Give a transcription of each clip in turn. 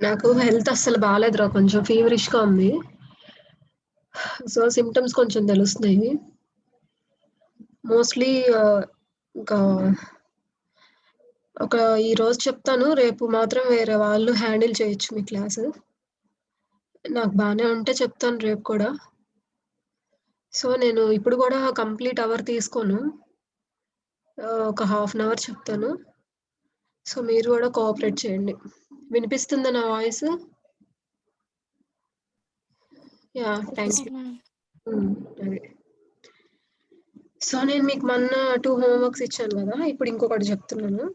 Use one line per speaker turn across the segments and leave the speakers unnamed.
నాకు హెల్త్ అస్సలు బాలేదురా. కొంచెం ఫీవరిష్‌గా ఉంది. సో, సింప్టమ్స్ కొంచెం తెలుస్తున్నాయి. మోస్ట్‌లీ ఇంకా ఒక ఈరోజు చెప్తాను. రేపు మాత్రం వేరే వాళ్ళు హ్యాండిల్ చేయొచ్చు మీ క్లాసు. నాకు బానే ఉంటే చెప్తాను రేపు కూడా. సో, నేను ఇప్పుడు గూడా కంప్లీట్ అవర్ తీసుకోను. ఒక హాఫ్ అన్ అవర్ చెప్తాను. సో, మీరు గూడా కోఆపరేట్ చేయండి. వినిపిస్తుందా నా వాయిసు? యాహ్! Thank you.
వినిపిస్తుంది మ్యామ్.
అదే. సో, నేను మీకు మొన్న 2 హోమ్ వర్క్స్ ఇచ్చాను గదా! ఇప్పుడు ఇంకొకటి చెప్తున్నాను.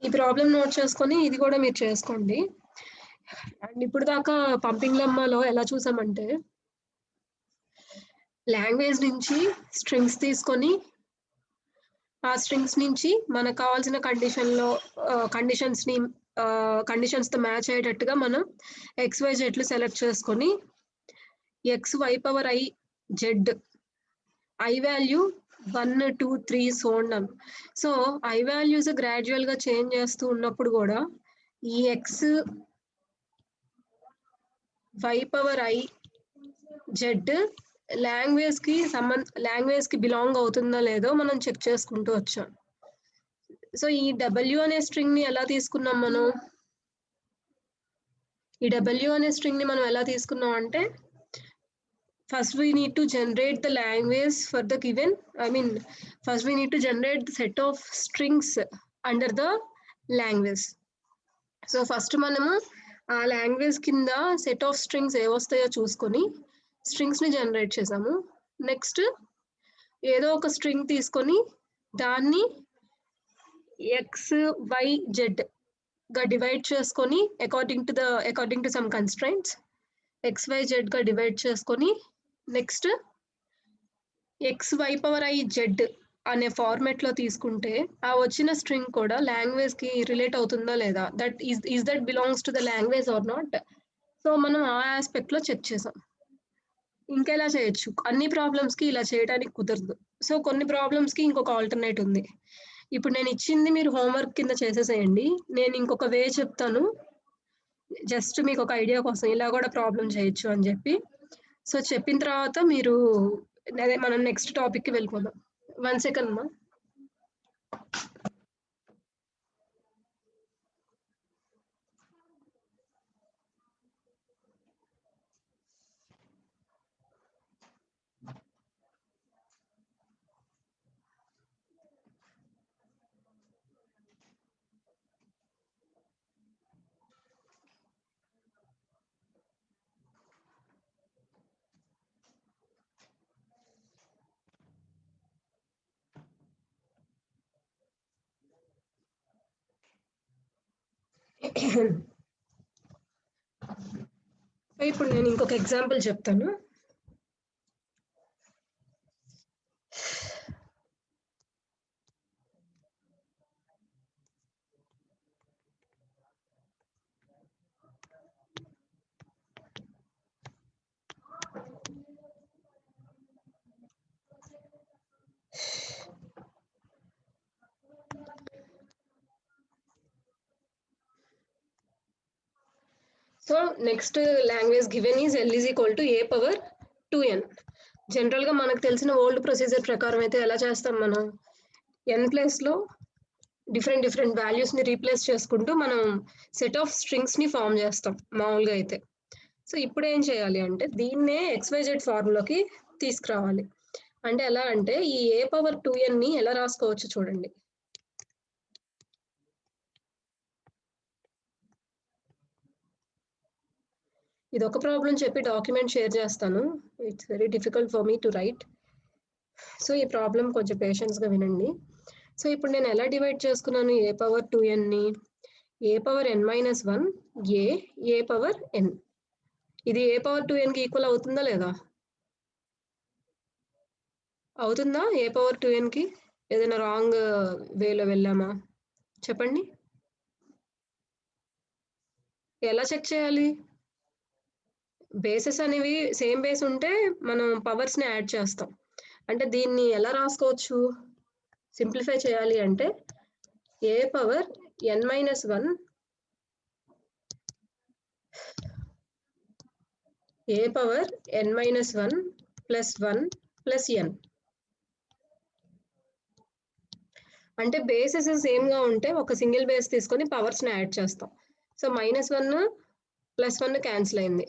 ఈ ప్రాబ్లమ్ నోట్ చేసుకొని ఇది గూడా మీరు చేసుకోండి. అండ్ ఇప్పుడు దాకా పంపింగ్ లెమ్మాలో ఎలా చూసామంటే, లాంగ్వేజ్ నుంచి స్ట్రింగ్స్ తీసుకొని, ఆ స్ట్రింగ్స్ నుంచి మనకు కావాల్సిన కండిషన్స్‌తో మ్యాచ్ అయ్యేటట్టుగా మనం ఎక్స్-వై-జెడ్‌లు సెలెక్ట్ చేసుకొని, x(y)i(z) i value 1, 2, 3 so on. So, i values గ్రాడ్యుయల్‌గా చేంజ్ చేస్తూ ఉన్నప్పుడు గూడా ఈ y(i)z లాంగ్వేజ్‌కి బిలాంగ్ అవుతుందో లేదో మనం చెక్ చేసుకుంటూ వచ్చాం. సో, ఈ w అనే స్ట్రింగ్‌ని ఎలా తీసుకున్నాం మనం? ఈ w అనే స్ట్రింగ్‌ని మనం ఎలా తీసుకున్నాం అంటే, first we need to generate the language for the given. First we need to generate the set of strings under the language. So, first మనము ఆ లాంగ్వేజ్ కింద సెట్ ఆఫ్ స్ట్రింగ్స్ ఏవొస్తాయో చూసుకొని, స్ట్రింగ్స్‌ని జనరేట్ చేసాము. నెక్స్ట్ ఏదో ఒక స్ట్రింగ్ తీసుకొని, దాన్ని x(y)z)గా డివైడ్ చేసుకొని అకార్డింగ్ టు సమ్ కన్‌స్ట్రైంట్స్ x(y)z)గా డివైడ్ చేసుకొని, నెక్స్ట్ x(y)i(z) అనే ఫార్మాట్‌లో తీసుకుంటే, ఆ వచ్చిన స్ట్రింగ్ కూడా లాంగ్వేజ్‌కి రిలేట్ అవుతుందా లేదా? That belongs to the language or not? So, మనం ఆ యాస్పెక్ట్‌లో చెక్ చేసాం. ఇంకెలా చేయొచ్చు? అన్ని ప్రాబ్లమ్స్‌కి ఇలా చేయడానికి కుదరదు. సో, కొన్ని ప్రాబ్లమ్స్‌కి ఇంకొక ఆల్టర్‌నేట్ ఉంది. ఇప్పుడు నేను ఇచ్చింది మీరు హోంవర్క్ కింద చేసేసేయండి. నేను ఇంకొక వే చెప్తాను. జస్ట్ మీకు ఒక ఐడియా కోసం ఇలా కూడా ప్రాబ్లమ్ చేయొచ్చు అని చెప్పి. సో, చెప్పిన తర్వాత మీరు అదే మనం నెక్స్ట్ టాపిక్‌కి వెళ్ళిపోదాం. 1 సెకండ్ అమ్మా. ఇప్పుడు నేను ఇంకొక ఎగ్జాంపుల్ చెప్తాను. So, next language given is L = a^2n. జనరల్‌గా మనకు తెలిసిన ఓల్డ్ ప్రొసీజర్ ప్రకారం అయితే ఎలా చేస్తాం మనం? n ప్లేస్‌లో డిఫరెంట్ వాల్యూస్‌ని రీప్లేస్ చేసుకుంటూ మనం సెట్ ఆఫ్ స్ట్రింగ్స్‌ని ఫార్మ్ చేస్తాం మామూలుగా అయితే. సో, ఇప్పుడేం చేయాలి అంటే దీన్నే XYZ ఫార్మ్‌లోకి తీసుకురావాలి. అంటే ఎలా అంటే ఈ a^2nని ఎలా రాసుకోవచ్చో చూడండి. ఇదొక ప్రాబ్లమ్ చెప్పి డాక్యుమెంట్ షేర్ చేస్తాను. It's very difficult for me to right. So, ఈ ప్రాబ్లమ్ కొంచెం పేషెన్స్‌గా వినండి. సో, ఇప్పుడు నేను ఎలా డివైడ్ చేసుకున్నాను a^2nని? a^n-1 a^n. ఇది a^2nకి ఈక్వల్ అవుతుందా లేదా? అవుతుందా a^2nకి? ఏదైనా రాంగ్ వేలో వెళ్ళామా? చెప్పండి. ఎలా చెక్ చేయాలి? బేసెస్ అనేవి సేమ్ బేస్ ఉంటే మనం పవర్స్ ని యాడ్ చేస్తాం. అంటే దీన్ని ఎలా రాసుకోవచ్చు? సింప్లిఫై చేయాలి అంటే a power n minus 1 a power n minus 1 plus 1 plus n. అంటే బేసెస్ సేమ్ గా ఉంటే ఒక సింగిల్ బేస్ తీసుకొని పవర్స్ ని యాడ్ చేస్తాం. సో -1 ప్లస్ 1 క్యాన్సిల్ అయింది.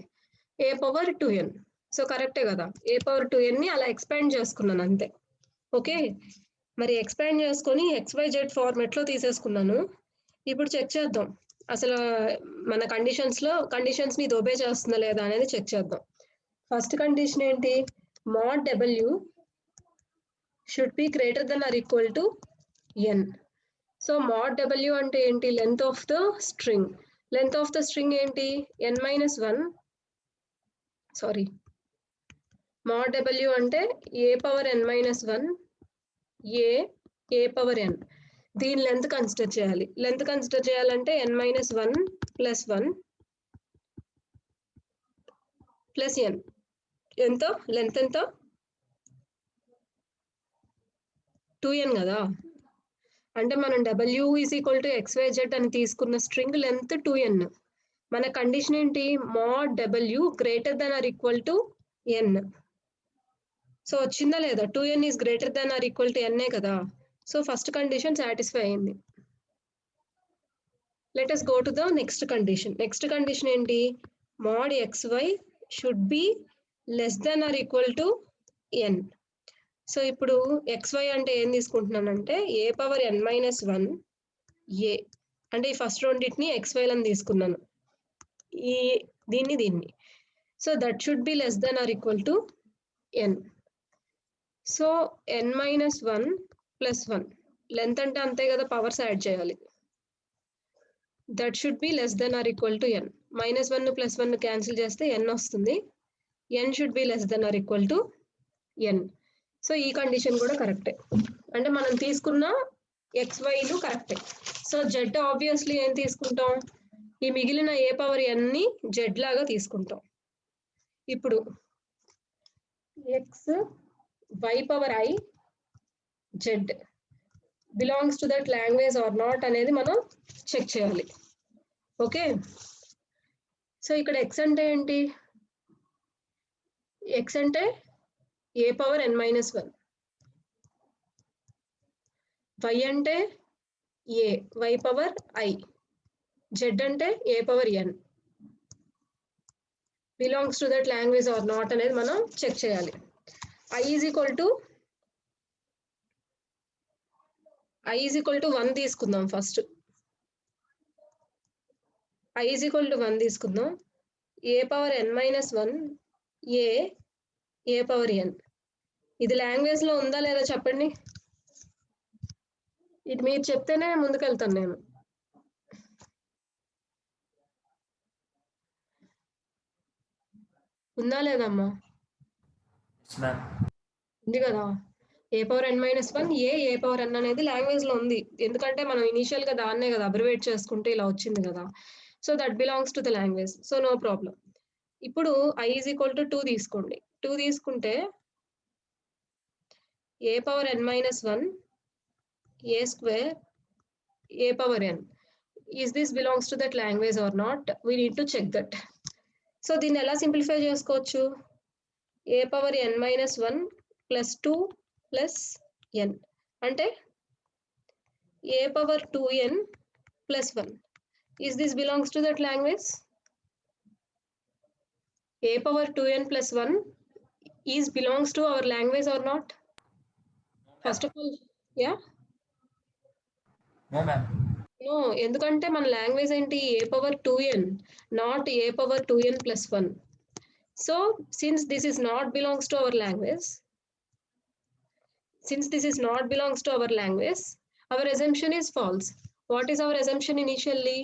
a power 2n. సో కరెక్టే కదా, a పవర్ 2n ని అలా ఎక్స్పాండ్ చేసుకున్నాను అంతే. ఓకే, మరి ఎక్స్పాండ్ చేసుకొని XYZ ఫార్మెట్ లో తీసేసుకున్నాను. ఇప్పుడు చెక్ చేద్దాం అసలు మన కండిషన్స్ ని ఇది ఒబే చేస్తుందా లేదా అనేది చెక్ చేద్దాం. ఫస్ట్ కండిషన్ ఏంటి? mod W should be greater than or equal to n. So mod W అంటే ఏంటి? Length of the string. Length of the string ఏంటి? n-1. సారీ, mod W అంటే a power n-1 a power n. దీని length consider చేయాలి. Length consider చేయాలంటే n-1 plus 1 plus n. ఎంత length? ఎంత? 2n కదా. అంటే మనం W is equal to XYZ అని తీసుకున్న స్ట్రింగ్ లెంత్ 2n. మన కండిషన్ ఏంటి? mod W greater than or equal to n. So వచ్చిందా లేదా? 2n is greater than or equal to n కదా. సో ఫస్ట్ కండిషన్ సాటిస్ఫై అయింది. లెట్ us go to the next condition. Next condition ఏంటి? mod XY should be less than or equal to n. So ఇప్పుడు XY అంటే ఏం తీసుకుంటున్నానంటే a power n-1 a. అంటే ఈ first రెండింటిని XY లని తీసుకున్నాను, ఈ దీన్ని. So that should be less than or equal to n. So n-1 plus 1 length అంటే అంతే కదా, పవర్స్ యాడ్ చేయాలి. That should be less than or equal to n. -1 plus 1 cancel చేస్తే n వస్తుంది. n should be less than or equal to n. So ఈ కండిషన్ కూడా కరెక్టే. అంటే మనం తీసుకున్న XYలు కరెక్టే. సో Z ఆబ్వియస్లీ ఏం తీసుకుంటాం? ఈ మిగిలిన a పవర్ n ని Z లాగా తీసుకుంటాం. ఇప్పుడు x y power I z belongs to that language or not అనేది మనం చెక్ చేయాలి. ఓకే, సో ఇక్కడ x అంటే ఏంటి? x అంటే a పవర్ n-1, y అంటే a y power I, z అంటే a power n. Belongs to that language or not అనేది మనం చెక్ చేయాలి. I ఈజ్ ఈక్వల్ టు 1 తీసుకుందాం. First I is equal to 1 తీసుకుందాం. a power n-1 a power n. ఇది language లో ఉందా లేదా చెప్పండి. ఇది మీరు చెప్తేనే ముందుకెళ్తాను నేను. ఉందా లేదమ్మా? ఉంది కదా. a power n-1 a power n అనేది లాంగ్వేజ్ లో ఉంది. ఎందుకంటే మనం ఇనిషియల్ గా దాన్నే కదా అబ్రివేట్ చేసుకుంటే ఇలా వచ్చింది కదా. So that belongs to the language. So no problem. ఇప్పుడు I ఈజ్ ఈక్వల్ టు 2 తీసుకోండి. 2 తీసుకుంటే a power n-1 a square a power n. Is this belongs to that language or not? We need to check that. So దీన్ని ఎలా simplify చేసుకోవచ్చు? a power n-1 plus 2 plus n అంటే a power 2n plus 1. Is this belongs to that language? a power 2n plus 1 is belongs to our language or not? First of all, yeah?
No, ma'am.
No, ఎందుకంటే మన language ఏంటి? a power 2n, not a power 2n plus 1. So since this is not belongs to our language, our assumption is false. What is our assumption initially?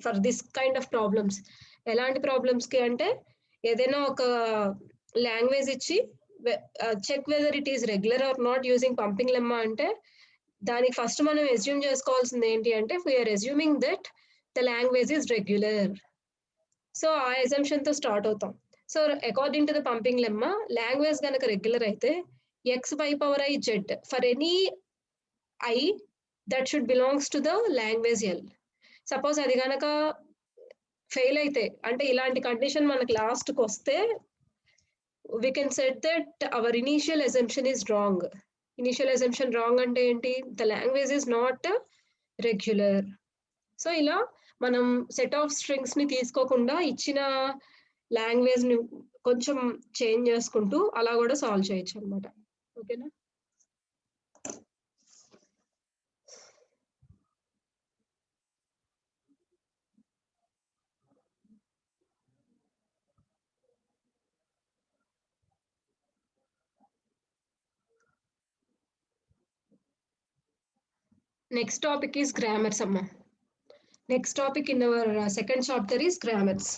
For this kind of problems, ఎలాంటి problems కి అంటే ఏదైనా ఒక language ఇచ్చి check whether it is regular or not using pumping lemma అంటే దానికి first మనం assume చేసుకోవాల్సింది ఏంటి అంటే we are assuming that the language is regular. So ఆ assumption తో స్టార్ట్ అవుతాం. So according to the pumping lemma language గనక రెగ్యులర్ అయితే x/i z for any i that should belongs to the language L. Suppose అది గనక fail అయితే అంటే ఇలాంటి కండిషన్ మనకి లాస్ట్‌కి వస్తే we can set that our initial assumption is wrong. Initial assumption wrong అంటే ఏంటి? The language is not regular. So ఇలా మనం సెట్ ఆఫ్ స్ట్రింగ్స్ ని తీసుకోకుండా ఇచ్చిన లాంగ్వేజ్ ని కొంచెం చేంజ్ చేసుకుంటూ అలా కూడా సాల్వ్ చేయొచ్చు అన్నమాట. ఓకేనా? Next topic is grammars, amma. Next topic in our second chapter is grammars.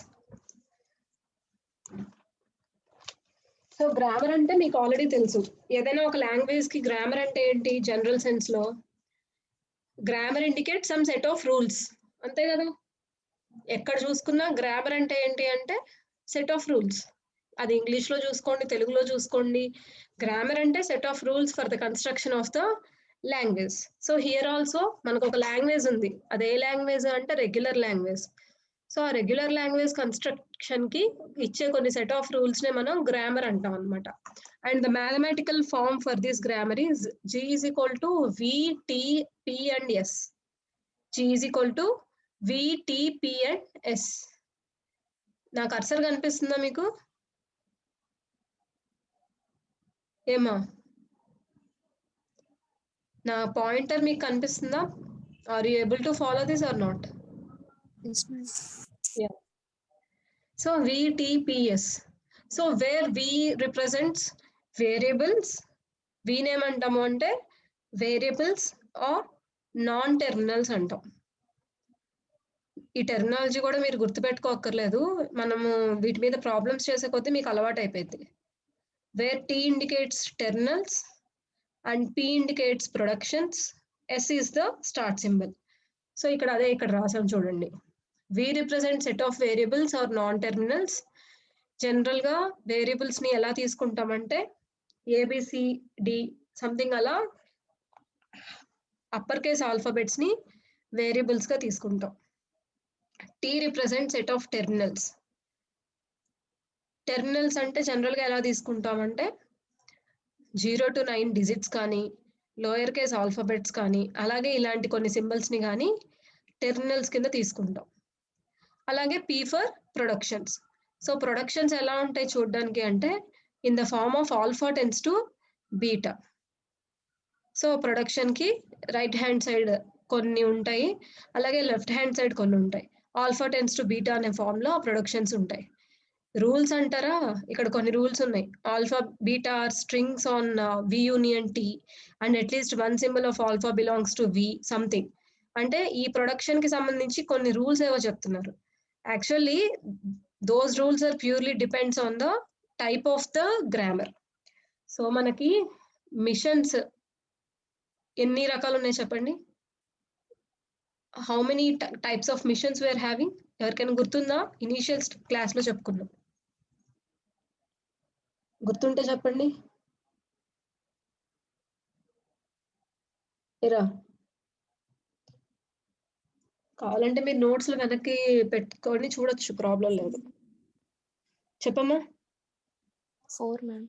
So grammar అంటే మీకు ఆల్రెడీ తెలుసు. ఏదైనా ఒక లాంగ్వేజ్ కి గ్రామర్ అంటే ఏంటి? జనరల్ సెన్స్ లో grammar indicate some set of rules, అంతే కదా? ఎక్కడ చూసుకున్నా గ్రామర్ అంటే ఏంటి అంటే సెట్ ఆఫ్ రూల్స్. అది ఇంగ్లీష్ లో చూసుకోండి, తెలుగులో చూసుకోండి. గ్రామర్ అంటే set of rules for the construction of the language. So here also మనకు ఒక లాంగ్వేజ్ ఉంది. అదే లాంగ్వేజ్ అంటే రెగ్యులర్ లాంగ్వేజ్. సో ఆ రెగ్యులర్ లాంగ్వేజ్ కన్స్ట్రక్షన్ కి ఇచ్చే కొన్ని సెట్ ఆఫ్ రూల్స్ నే మనం గ్రామర్ అంటాం అనమాట. And the mathematical form for this grammar is G is equal to V, T, P and S. G is equal to V, T, P and S. నా cursor కనిపిస్తుందా మీకు? ఏమా నా pointer మీకు కనిపిస్తుందా? Are you able to follow this or not? Yeah. So VTPS. So where V represents variables, V name అంటాము అంటే variables are non terminals అంటాం. ఈ టెర్మినాలజీ కూడా మీరు గుర్తుపెట్టుకోక్కర్లేదు. మనము వీటి మీద ప్రాబ్లమ్స్ చేసే కొద్దీ మీకు అలవాటు అయిపోయింది. Where T indicates terminals and P indicates productions, S is the start symbol. So ఇక్కడ అదే ఇక్కడ రాసాం చూడండి. V represents set of variables or non-terminals. General గా వేరియబుల్స్ ని ఎలా తీసుకుంటామంటే ABCD సంథింగ్ అలా అప్పర్ కేస్ ఆల్ఫాబెట్స్ ని వేరియబుల్స్ గా తీసుకుంటాం. T represents set of terminals. Terminals అంటే జనరల్ గా ఎలా తీసుకుంటామంటే 0 to 9 డిజిట్స్ కానీ లోయర్ కేస్ ఆల్ఫాబెట్స్ కానీ అలాగే ఇలాంటి కొన్ని సింబల్స్ ని కానీ టెర్మినల్స్ కింద తీసుకుంటాం. అలాగే P for productions. So productions ఎలా ఉంటాయి చూడడానికి అంటే in the form of alpha tends to beta. So production కి రైట్ హ్యాండ్ సైడ్ కొన్ని ఉంటాయి, అలాగే లెఫ్ట్ హ్యాండ్ సైడ్ కొన్ని ఉంటాయి. ఆల్ఫా టెన్స్ టు బీటా అనే ఫార్మ్ లో ప్రొడక్షన్స్ ఉంటాయి. రూల్స్ అంటారా? ఇక్కడ కొన్ని రూల్స్ ఉన్నాయి. Alpha beta are strings on V union T and at least one symbol of alpha belongs to V something. అంటే ఈ ప్రొడక్షన్ కి సంబంధించి కొన్ని రూల్స్ ఏవో చెప్తున్నారు. Actually those rules are purely depends on the type of the grammar. So మనకి machines ఎన్ని రకాలు ఉన్నాయి చెప్పండి? How many types of machines we are having? ఎవరికైనా గుర్తుందా? ఇనీషియల్ క్లాస్ లో చెప్పుకున్నాం. గుర్తుంటే చెప్పండి. ఏరా కావాలంటే మీరు నోట్స్ లో వెనక్కి పెట్టుకొని చూడొచ్చు, ప్రాబ్లం లేదు. చెప్పమ్మా.
4 మ్యామ్.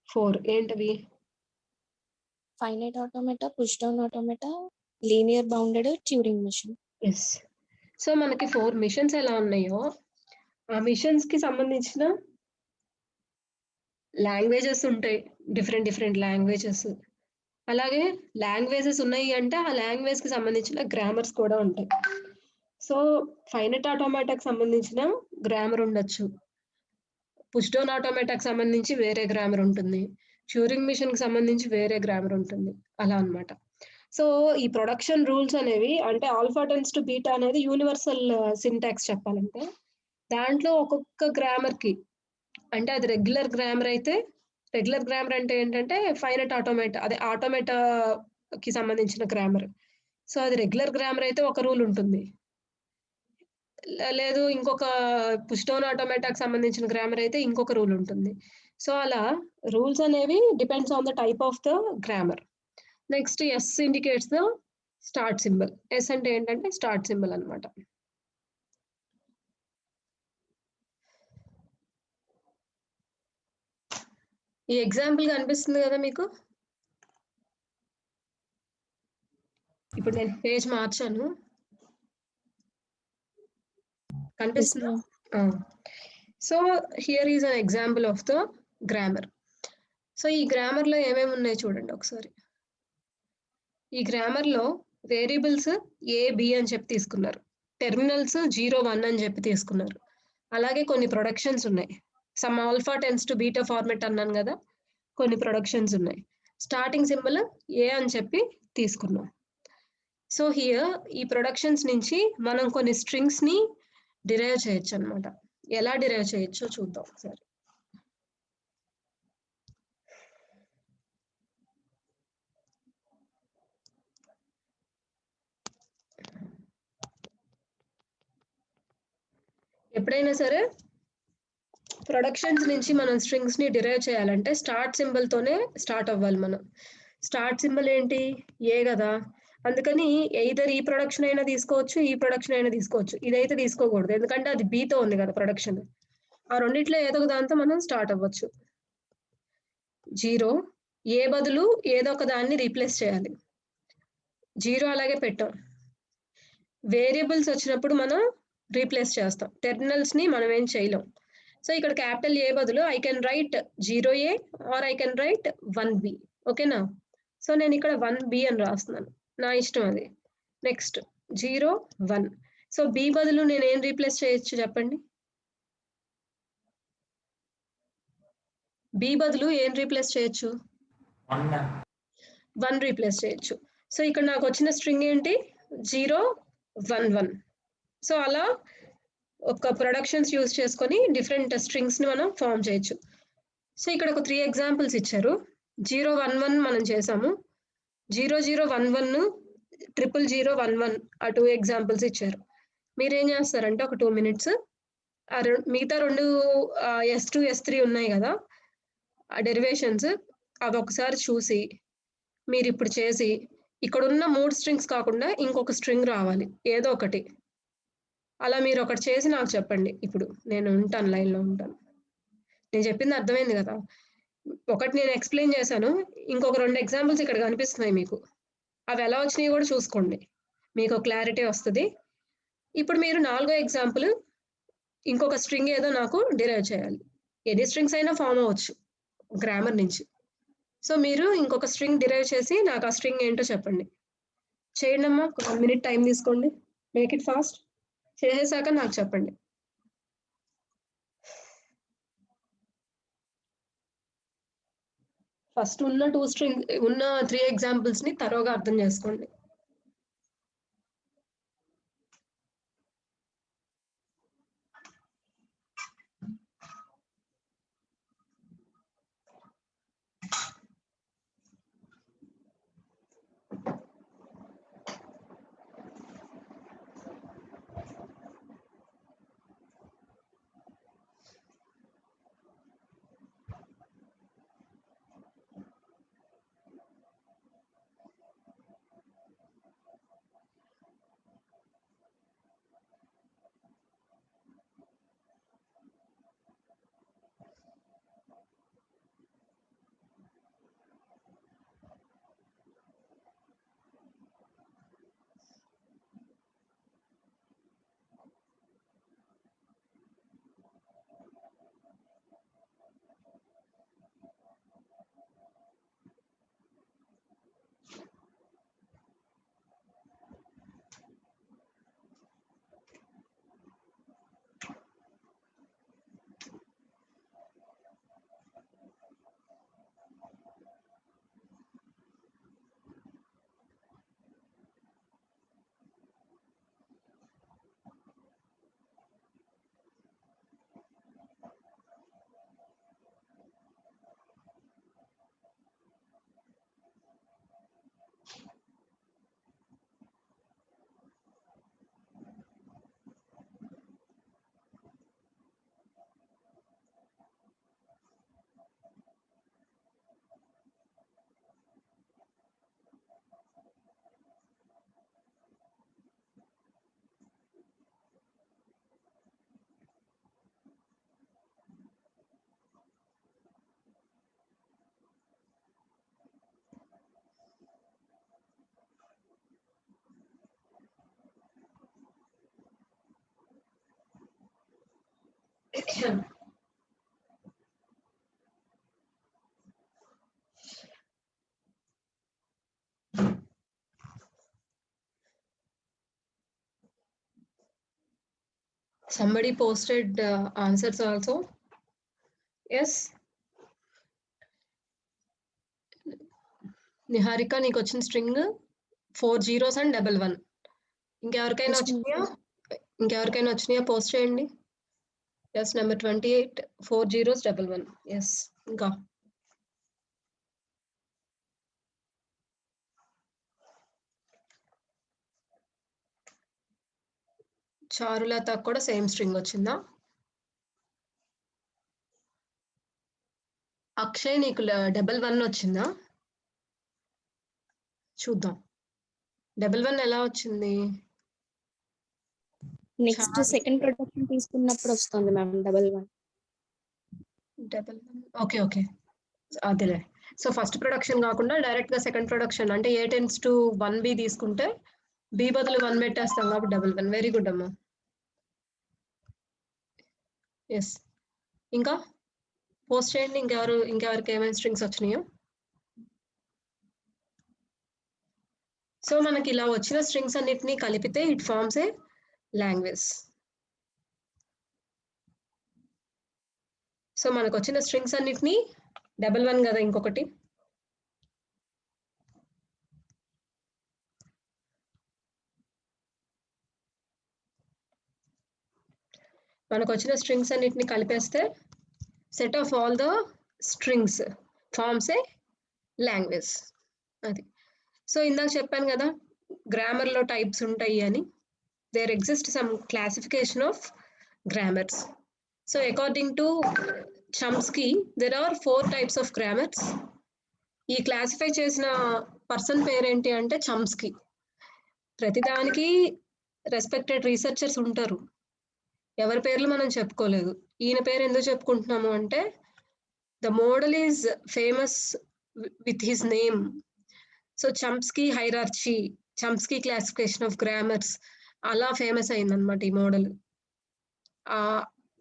4 ఏంటవి?
Finite automata, pushdown automata, linear bounded, Turing machine.
Yes. So మనకి 4 మిషన్స్ ఎలా ఉన్నాయో ఆ మిషన్స్ కి సంబంధించిన లాంగ్వేజెస్ ఉంటాయి, డిఫరెంట్ లాంగ్వేజెస్. అలాగే లాంగ్వేజెస్ ఉన్నాయి అంటే ఆ లాంగ్వేజ్ కి సంబంధించిన గ్రామర్స్ కూడా ఉంటాయి. సో ఫైనైట్ ఆటోమేటాకి సంబంధించిన గ్రామర్ ఉండొచ్చు, పుష్ డౌన్ ఆటోమేటాకి సంబంధించి వేరే గ్రామర్ ఉంటుంది, ట్యూరింగ్ మిషన్ కి సంబంధించి వేరే గ్రామర్ ఉంటుంది, అలా అన్నమాట. సో ఈ ప్రొడక్షన్ రూల్స్ అనేవి అంటే ఆల్ఫా టెన్స్ టు బీటా అనేది యూనివర్సల్ సింటాక్స్ చెప్పాలంటే. దాంట్లో ఒక్కొక్క గ్రామర్ కి అంటే అది రెగ్యులర్ గ్రామర్ అయితే, రెగ్యులర్ గ్రామర్ అంటే ఏంటంటే ఫైనైట్ ఆటోమేటా, అదే ఆటోమేటా కి సంబంధించిన గ్రామర్. సో అది రెగ్యులర్ గ్రామర్ అయితే ఒక రూల్ ఉంటుంది. లేదు ఇంకొక పుష్ డౌన్ ఆటోమేటాకి సంబంధించిన గ్రామర్ అయితే ఇంకొక రూల్ ఉంటుంది. సో అలా రూల్స్ అనేవి depends on the type of the grammar. Next S indicates the start symbol. S అంటే ఏంటంటే స్టార్ట్ సింబల్ అన్నమాట. ఈ ఎగ్జాంపుల్ కనిపిస్తుంది కదా మీకు? ఇప్పుడు నేను పేజ్ మార్చాను. కనిపిస్తుందా? So here is an example of the grammar. So ఈ గ్రామర్ లో ఏమేమి ఉన్నాయి చూడండి ఒకసారి. ఈ గ్రామర్ లో వేరియబుల్స్ ఏ బి అని చెప్పి తీసుకున్నారు. టెర్మినల్స్ 0 1 అని చెప్పి తీసుకున్నారు. అలాగే కొన్ని ప్రొడక్షన్స్ ఉన్నాయి. Some alpha tends to beta format అన్నాను కదా, కొన్ని ప్రొడక్షన్స్ ఉన్నాయి. స్టార్టింగ్ సింబల్ ఏ అని చెప్పి తీసుకున్నాం. సో హియర్ ఈ ప్రొడక్షన్స్ నుంచి మనం కొన్ని స్ట్రింగ్స్ ని డిరైవ్ చేయొచ్చు అన్నమాట. ఎలా డిరైవ్ చేయొచ్చో చూద్దాం ఒకసారి. ఎప్పుడైనా సరే ప్రొడక్షన్స్ నుంచి మనం స్ట్రింగ్స్ ని డిరైవ్ చేయాలంటే స్టార్ట్ సింబల్ తోనే స్టార్ట్ అవ్వాలి మనం. స్టార్ట్ సింబల్ ఏంటి? ఏ కదా, అందుకని ఎయిదర్ ఈ ప్రొడక్షన్ అయినా తీసుకోవచ్చు, ఈ ప్రొడక్షన్ అయినా తీసుకోవచ్చు. ఇదైతే తీసుకోకూడదు ఎందుకంటే అది బీతో ఉంది కదా ప్రొడక్షన్. ఆ రెండిట్లో ఏదో ఒక దాంతో మనం స్టార్ట్ అవ్వచ్చు. 0 ఏ బదులు ఏదో ఒక దాన్ని రీప్లేస్ చేయాలి. 0 అలాగే పెట్టాం. వేరియబుల్స్ వచ్చినప్పుడు మనం రీప్లేస్ చేస్తాం. టెర్మినల్స్ ని మనం ఏం చేయలేం. సో ఇక్కడ క్యాపిటల్ ఏ బదులు I can write 0A or I can write 1B. ఓకేనా? సో నేను ఇక్కడ 1B అని రాస్తున్నాను, నా ఇష్టం అది. నెక్స్ట్ 0 1. సో B బదులు నేను ఏం రీప్లేస్ చేయొచ్చు చెప్పండి? B బదులు ఏం రీప్లేస్ చేయొచ్చు? 1 రీప్లేస్ చేయొచ్చు. సో ఇక్కడ నాకు వచ్చిన స్ట్రింగ్ ఏంటి? 0 1 1. సో అలా ఒక ప్రొడక్షన్స్ యూజ్ చేసుకొని డిఫరెంట్ స్ట్రింగ్స్ ని మనం ఫామ్ చేయొచ్చు. సో ఇక్కడ ఒక 3 ఎగ్జాంపుల్స్ ఇచ్చారు. 0 1 1 మనం చేసాము. 0 0 1 1 0 0 1 1 ఆ 2 ఎగ్జాంపుల్స్ ఇచ్చారు. మీరేం చేస్తారంటే ఒక 2 minutes మిగతా 2 S2 S3 ఉన్నాయి కదా ఆ డెరివేషన్స్, అవి ఒకసారి చూసి మీరు ఇప్పుడు చేసి ఇక్కడ ఉన్న 3 స్ట్రింగ్స్ కాకుండా ఇంకొక స్ట్రింగ్ రావాలి ఏదో ఒకటి. అలా మీరు ఒకటి చేసి నాకు చెప్పండి. ఇప్పుడు నేను ఉంటాను, లైన్లో ఉంటాను. నేను చెప్పింది అర్థమైంది కదా? ఒకటి నేను ఎక్స్ప్లెయిన్ చేశాను, ఇంకొక 2 ఎగ్జాంపుల్స్ ఇక్కడ కనిపిస్తున్నాయి మీకు. అవి ఎలా వచ్చినాయి కూడా చూసుకోండి, మీకు క్లారిటీ వస్తుంది. ఇప్పుడు మీరు 4వ ఎగ్జాంపుల్ ఇంకొక స్ట్రింగ్ ఏదో నాకు డిరైవ్ చేయాలి. ఎన్ని స్ట్రింగ్స్ అయినా ఫామ్ అవ్వచ్చు గ్రామర్ నుంచి. సో మీరు ఇంకొక స్ట్రింగ్ డిరైవ్ చేసి నాకు ఆ స్ట్రింగ్ ఏంటో చెప్పండి. చేయండి అమ్మా, 1 minute టైం తీసుకోండి. Make it fast. చేసేసాక నాకు చెప్పండి. ఫస్ట్ ఉన్న 3 ఎగ్జాంపుల్స్ ని తరోగా అర్థం చేసుకోండి. Somebody posted answers also. Yes. Niharika నీకు వచ్చిన స్ట్రింగ్ 4 zeros and 11. ఇంకెవరికైనా వచ్చినాయా పోస్ట్ చేయండి. Yes number 28 4 zeros 11. ఎస్ ఇంకా చారులత కూడా సేమ్ స్ట్రింగ్ వచ్చిందా? అక్షయ్ నీకు 11 వచ్చిందా? చూద్దాం 11 ఎలా వచ్చింది.
నెక్స్ట్ సెకండ్ ప్రొడక్షన్ తీసుకున్నప్పుడు వస్తుంది మ్యామ్ 11.
ఓకే ఓకే అదేలే. సో ఫస్ట్ ప్రొడక్షన్ కాకుండా డైరెక్ట్ గా సెకండ్ ప్రొడక్షన్ అంటే A tends to 1B తీసుకుంటే B బదులు 1 పెట్టేస్తాం కాబట్టి 11. వెరీ గుడ్ అమ్మా. ఎస్ ఇంకా పోస్ట్ చేయండి. ఇంకెవరికి ఏమైనా స్ట్రింగ్స్ వచ్చినాయో. సో మనకి ఇలా వచ్చిన స్ట్రింగ్స్ అన్నిటిని కలిపితే it forms a language. So మనకు వచ్చిన స్ట్రింగ్స్ అన్నిటిని 11 కదా ఇంకొకటి. మనకు వచ్చిన స్ట్రింగ్స్ అన్నిటిని కలిపేస్తే set of all the strings forms a language. అది. సో ఇందాక చెప్పాను కదా గ్రామర్లో టైప్స్ ఉంటాయి అని. There exist some classification of grammars. So according to Chomsky there are 4 types of grammars. ఈ క్లాసిఫై చేసిన పర్సన్ పేరేంటి అంటే చమ్స్కీ. ప్రతిదానికి రెస్పెక్టెడ్ రీసెర్చర్స్ ఉంటారు. ఎవరి పేర్లు మనం చెప్పుకోలేదు. ఈయన పేరు ఎందుకు చెప్పుకుంటున్నాము అంటే the model is famous with his name. So Chomsky hierarchy, Chomsky classification of grammars అలా ఫేమస్ అయిందనమాట ఈ మోడల్. ఆ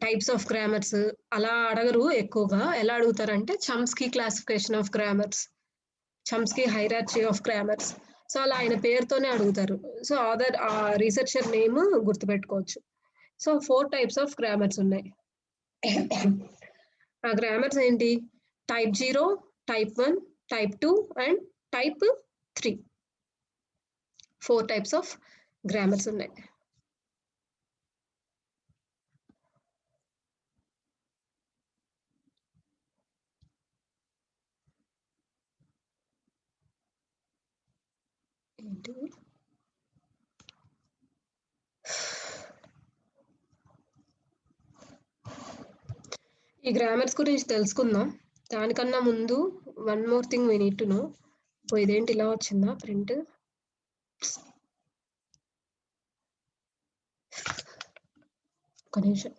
టైప్స్ ఆఫ్ గ్రామర్స్ అలా అడగరు ఎక్కువగా. ఎలా అడుగుతారంటే Chomsky classification of grammars, Chomsky hierarchy of grammars. So అలా ఆయన పేరుతోనే అడుగుతారు. సో ఆ రీసెర్చర్ నేమ్ గుర్తుపెట్టుకోవచ్చు. సో 4 types of grammars ఉన్నాయి. ఆ గ్రామర్స్ ఏంటి? Type 0, type 1, type 2 and type 3. 4 types of grammars ఉన్నాయి. ఏంటి? ఈ గ్రామర్స్ గురించి తెలుసుకుందాం. దానికన్నా ముందు one more thing we need to know. ఇదేంటి ఇలా వచ్చిందా ప్రింట్? ఒక నిమిషం.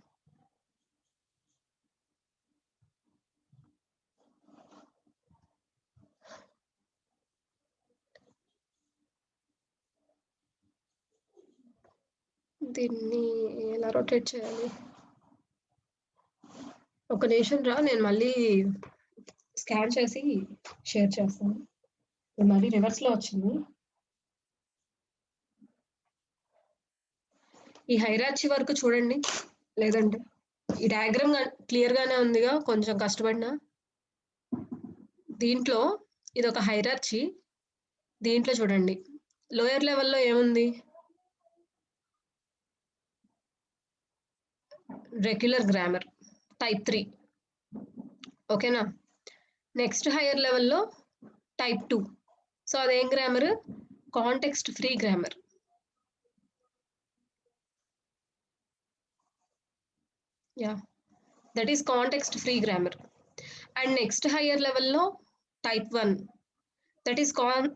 దీన్ని ఎలా రొటేట్ చేయాలి? ఒక నిమిషం రా, నేను మళ్ళీ స్కాన్ చేసి షేర్ చేస్తాను. మళ్ళీ రివర్స్లో వచ్చింది. ఈ హైరార్చీ వరకు చూడండి, లేదంటే ఈ డయాగ్రామ్ క్లియర్గానే ఉందిగా, కొంచెం కష్టపడినా. దీంట్లో ఇది ఒక హైరార్చీ. దీంట్లో చూడండి లోయర్ లెవెల్లో ఏముంది? Regular grammar type 3. ఓకేనా? నెక్స్ట్ హైయర్ లెవెల్లో టైప్ 2. సో అదేం గ్రామర్? Context free grammar. Yeah, that is context free grammar. And next higher లెవెల్లో type 1, that is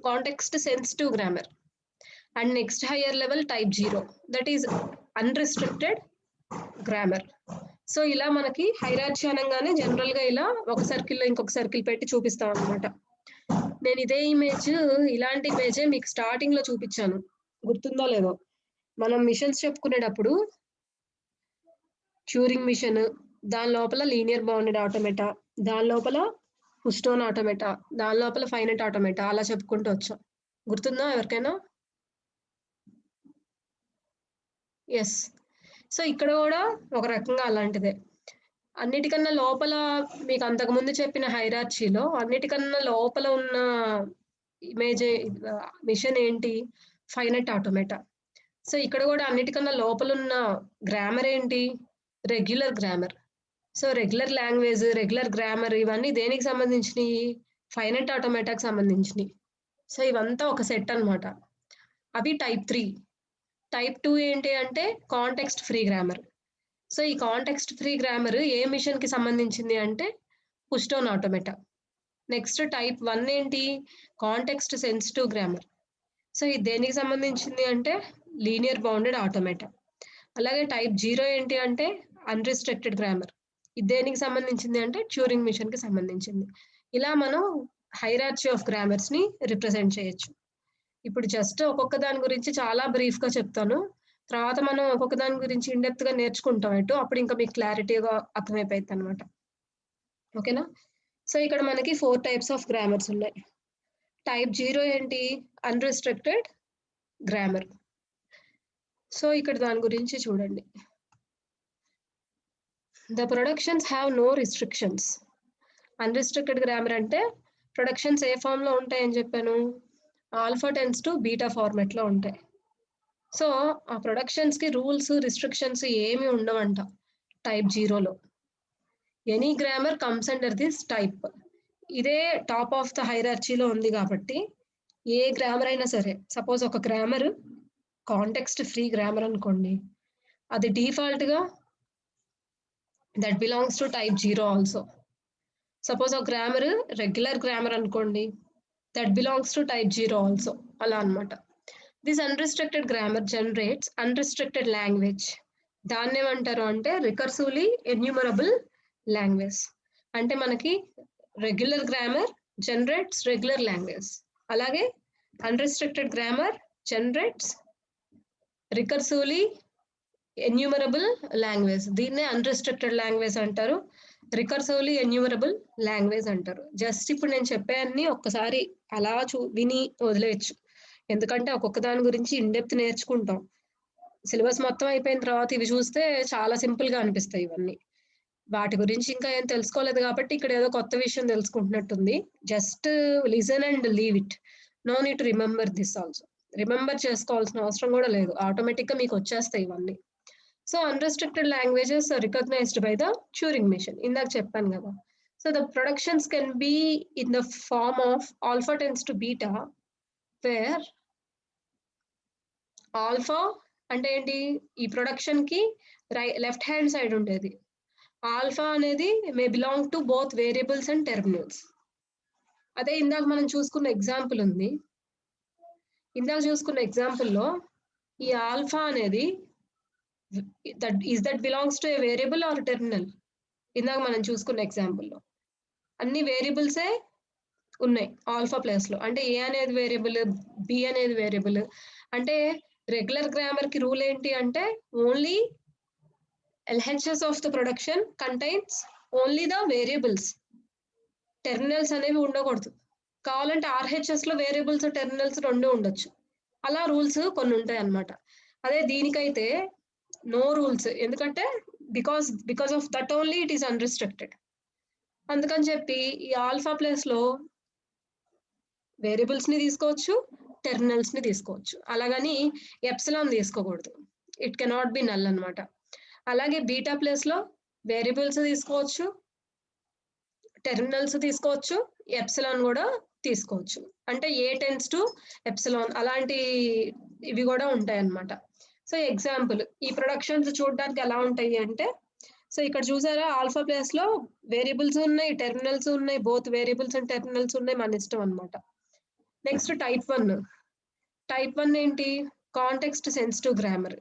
context sensitive grammar. And next higher level type 0, that is unrestricted grammar. So ఇలా మనకి హైరార్చీ అనగానే general గా ఇలా ఒక సర్కిల్లో ఇంకొక సర్కిల్ పెట్టి చూపిస్తాం అనమాట. నేను ఇదే ఇమేజ్, ఇలాంటి ఇమేజే మీకు స్టార్టింగ్ లో చూపించాను, గుర్తుందో లేదో. మనం మిషన్స్ చెప్పుకునేటప్పుడు ట్యూరింగ్ మిషన్, దాని లోపల లీనియర్ బౌండెడ్ ఆటోమేటా, దాని లోపల హుస్టోన్ ఆటోమేటా, దాని లోపల ఫైనైట్ ఆటోమేటా, అలా చెప్పుకుంటూ వచ్చాం. గుర్తుందా ఎవరికైనా? ఎస్. సో ఇక్కడ కూడా ఒక రకంగా అలాంటిదే. అన్నిటికన్నా లోపల మీకు అంతకుముందు చెప్పిన హైరార్చీలో అన్నిటికన్నా లోపల ఉన్న ఇమేజ్ మిషన్ ఏంటి? Finite automata. సో ఇక్కడ కూడా అన్నిటికన్నా లోపల ఉన్న గ్రామర్ ఏంటి? Regular grammar. So regular language, regular grammar ఇవన్నీ దేనికి సంబంధించినవి? ఫైనైట్ ఆటోమేటాకి సంబంధించినవి. సో ఇవంతా ఒక సెట్ అన్నమాట. అవి టైప్ 3. టైప్ 2 ఏంటి అంటే కాంటెక్స్ట్ ఫ్రీ గ్రామర్. సో ఈ కాంటెక్స్ట్ ఫ్రీ గ్రామర్ ఏ మిషన్ కి సంబంధించింది అంటే హుస్టోన్ ఆటోమేటా. నెక్స్ట్ టైప్ 1 ఏంటి? Context sensitive grammar. సో ఇది దేనికి సంబంధించింది అంటే లీనియర్ బౌండెడ్ ఆటోమేటా. అలాగే టైప్ 0 ఏంటి అంటే అన్రిస్ట్రిక్టెడ్ గ్రామర్. ఇది దేనికి సంబంధించింది అంటే ట్యూరింగ్ మిషన్ కి సంబంధించింది. ఇలా మనం హైరార్చీ ఆఫ్ గ్రామర్స్ ని రిప్రజెంట్ చేయొచ్చు. ఇప్పుడు జస్ట్ ఒక్కొక్క దాని గురించి చాలా బ్రీఫ్ గా చెప్తాను. తర్వాత మనం ఒక్కొక్క దాని గురించి ఇన్ డెప్త్ గా నేర్చుకుంటాం అప్పుడు ఇంకా మీకు క్లారిటీగా అర్థమైపోయింది అనమాట. ఓకేనా? సో ఇక్కడ మనకి 4 టైప్స్ ఆఫ్ గ్రామర్స్ ఉన్నాయి. టైప్ 0 ఏంటి? Unrestricted grammar. సో ఇక్కడ దాని గురించి చూడండి. The productions have no restrictions. Unrestricted grammar అంటే ప్రొడక్షన్స్ ఏ ఫామ్ లో ఉంటాయని చెప్పాను? Alpha tends to beta format లో ఉంటాయి. సో ఆ ప్రొడక్షన్స్ కి రూల్స్, రిస్ట్రిక్షన్స్ ఏమి ఉండవంట టైప్ 0లో. Any grammar comes under this type. ఇదే టాప్ ఆఫ్ ద హైరార్చీలో ఉంది కాబట్టి ఏ గ్రామర్ అయినా సరే, సపోజ్ ఒక గ్రామర్ కాంటెక్స్ట్ ఫ్రీ గ్రామర్ అనుకోండి, అది డిఫాల్ట్ గా that belongs to type 0 also. Suppose ఒక గ్రామర్ రెగ్యులర్ గ్రామర్ అనుకోండి, that belongs to type 0 also. అలా అన్నమాట. This unrestricted grammar generates unrestricted language. దాన్ని ఏమంటారు అంటే రికర్సివ్లీ ఎన్యూమరబుల్ లాంగ్వేజ్. అంటే మనకి regular grammar generates regular language, అలాగే unrestricted grammar generates recursively enumerable language. దీన్నే అన్రిస్ట్రిక్టెడ్ లాంగ్వేజ్ అంటారు, రికర్సివ్లీ ఎన్యూమరబుల్ లాంగ్వేజ్ అంటారు. జస్ట్ ఇప్పుడు నేను చెప్పాన్ని ఒక్కసారి అలా విని వదిలేయచ్చు. ఎందుకంటే ఒక్కొక్క దాని గురించి ఇన్ డెప్త్ నేర్చుకుంటాం. సిలబస్ మొత్తం అయిపోయిన తర్వాత ఇవి చూస్తే చాలా సింపుల్ గా అనిపిస్తాయి ఇవన్నీ. వాటి గురించి ఇంకా ఏం తెలుసుకోలేదు కాబట్టి ఇక్కడ ఏదో కొత్త విషయం తెలుసుకుంటున్నట్టుంది. Just listen and leave it. No need to remember this also. Remember చేసుకోవాల్సిన అవసరం కూడా లేదు, ఆటోమేటిక్ గా మీకు వచ్చేస్తాయి ఇవన్నీ. So unrestricted languages recognized by the Turing machine. ఇందాక చెప్పాను కదా. So the productions can be in the form of alpha tends to beta, where alpha అంటే ఏంటి? ఈ ప్రొడక్షన్ కి లెఫ్ట్ హ్యాండ్ సైడ్ ఉండేది. ఆల్ఫా అనేది may belong to both variables and terminals. అదే ఇందాక మనం చూసుకున్న ఎగ్జాంపుల్ ఉంది. ఇందాక చూసుకున్న ఎగ్జాంపుల్లో ఈ ఆల్ఫా అనేది that belongs to a variable or terminal? ఇందాక మనం చూసుకున్న ఎగ్జాంపుల్లో అన్ని వేరియబుల్సే ఉన్నాయి ఆల్ఫా ప్లేస్ లో. అంటే ఏ అనేది వేరియబుల్, బి అనేది వేరియబుల్. అంటే రెగ్యులర్ గ్రామర్ కి రూల్ ఏంటి అంటే only LHS of the production contains only the variables. Terminals అనేవి ఉండకూడదు. కావాలంటే RHS లో వేరియబుల్స్ టెర్మినల్స్ రెండు ఉండొచ్చు. అలా రూల్స్ కొన్ని ఉంటాయి అన్నమాట. అదే దీనికైతే నో రూల్స్. ఎందుకంటే because of that only it is unrestricted. అందుకని చెప్పి ఈ ఆల్ఫా ప్లేస్ లో వేరియబుల్స్ ని తీసుకోవచ్చు, టెర్మినల్స్ ని తీసుకోవచ్చు. అలాగని ఎప్సిలాన్ తీసుకోకూడదు. ఇట్ కెనాట్ బి నల్ అన్నమాట. అలాగే బీటా ప్లేస్ లో వేరియబుల్స్ తీసుకోవచ్చు, టెర్మినల్స్ తీసుకోవచ్చు, ఎప్సిలాన్ కూడా తీసుకోవచ్చు. అంటే ఏ టెన్స్ టు ఎప్సిలాన్ అలాంటి ఇవి కూడా ఉంటాయి అన్నమాట. సో ఎగ్జాంపుల్, ఈ ప్రొడక్షన్స్ చూడడానికి ఎలా ఉంటాయి అంటే, సో ఇక్కడ చూసారా ఆల్ఫా ప్లేస్ లో వేరియబుల్స్ ఉన్నాయి, టెర్మినల్స్ ఉన్నాయి, బోత్ వేరియబుల్స్ అండ్ టెర్మినల్స్ ఉన్నాయి, మన ఇష్టం అన్నమాట. Next type 1. టైప్ 1 ఏంటి? Context sensitive grammar.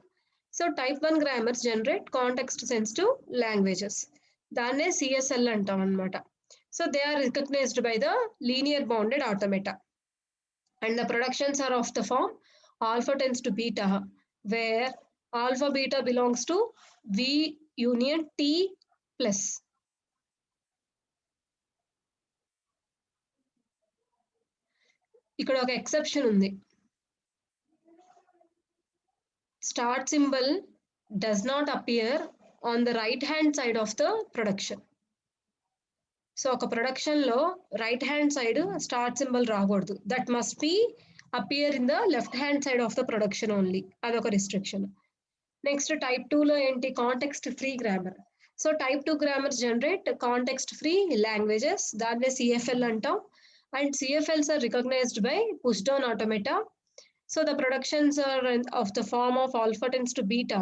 So type 1 grammars generate context sensitive languages. దాన్నే CSL అంటాం అన్నమాట. So they are recognized by the linear bounded automata. And the productions are of the form alpha tends to beta, where alpha beta belongs to V union T plus. ఇక్కడ ఒక exception ఉంది. Start symbol does not appear on the right hand side of the production. So ఒక production లో right hand side start symbol రాకూడదు. That must be appear in the left hand side of the production only. అదొక restriction. Next type 2 లో ఏంటి, context free grammar. So type 2 grammars generate context free languages, దాన్నే CFL అంటాం. And CFLs are recognized by push down automata. So the productions are of the form of alpha tends to beta,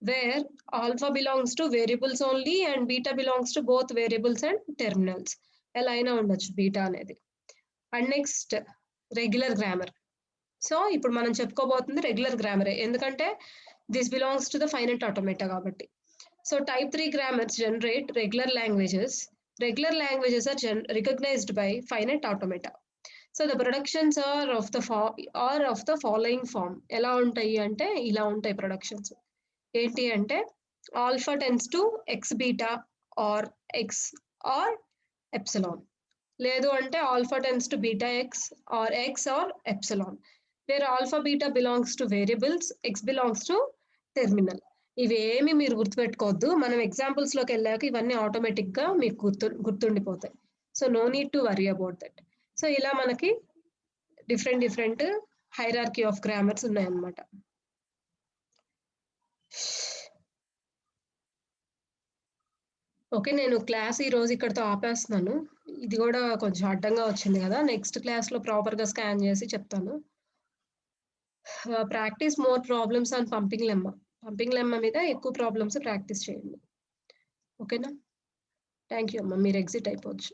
where alpha belongs to variables only and beta belongs to both variables and terminals. ఎలా అయినా ఉండొచ్చు beta అనేది. And next regular grammar. So ఇప్పుడు మనం చెప్పుకోబోతుంది regular గ్రామరే, ఎందుకంటే this belongs to the finite automata కాబట్టి. So type 3 grammars generate regular languages. Regular languages are recognized by finite automata. So the productions are of the following form. ఎలా ఉంటాయి అంటే ఇలా ఉంటాయి ప్రొడక్షన్స్. ఏంటి అంటే alpha tends to x beta or x or epsilon, లేదు అంటే alpha tends to beta x or epsilon, wear alpha beta belongs to variables, X belongs to terminal. ఇవేమి మీరు గుర్తుపెట్టుకోవద్దు, మనం ఎగ్జాంపుల్స్ లోకి వెళ్ళాక ఇవన్నీ ఆటోమేటిక్ గా మీకు గుర్తుండిపోతాయి. So no need to worry about that. So ఇలా మనకి డిఫరెంట్ హైరార్కీ ఆఫ్ గ్రామర్స్ ఉన్నాయన్నమాట. ఓకే, నేను క్లాస్ ఈ రోజు ఇక్కడతో ఆపేస్తున్నాను. ఇది కూడా కొంచెం అడ్డంగా వచ్చింది కదా, నెక్స్ట్ క్లాస్ లో ప్రాపర్ గా స్కాన్ చేసి చెప్తాను. Practice more problems on pumping lemma మీద ఎక్కువ ప్రాబ్లమ్స్ ప్రాక్టీస్ చేయండి. ఓకేనా? థ్యాంక్ యూ అమ్మా, మీరు ఎగ్జిట్ అయిపోవచ్చు.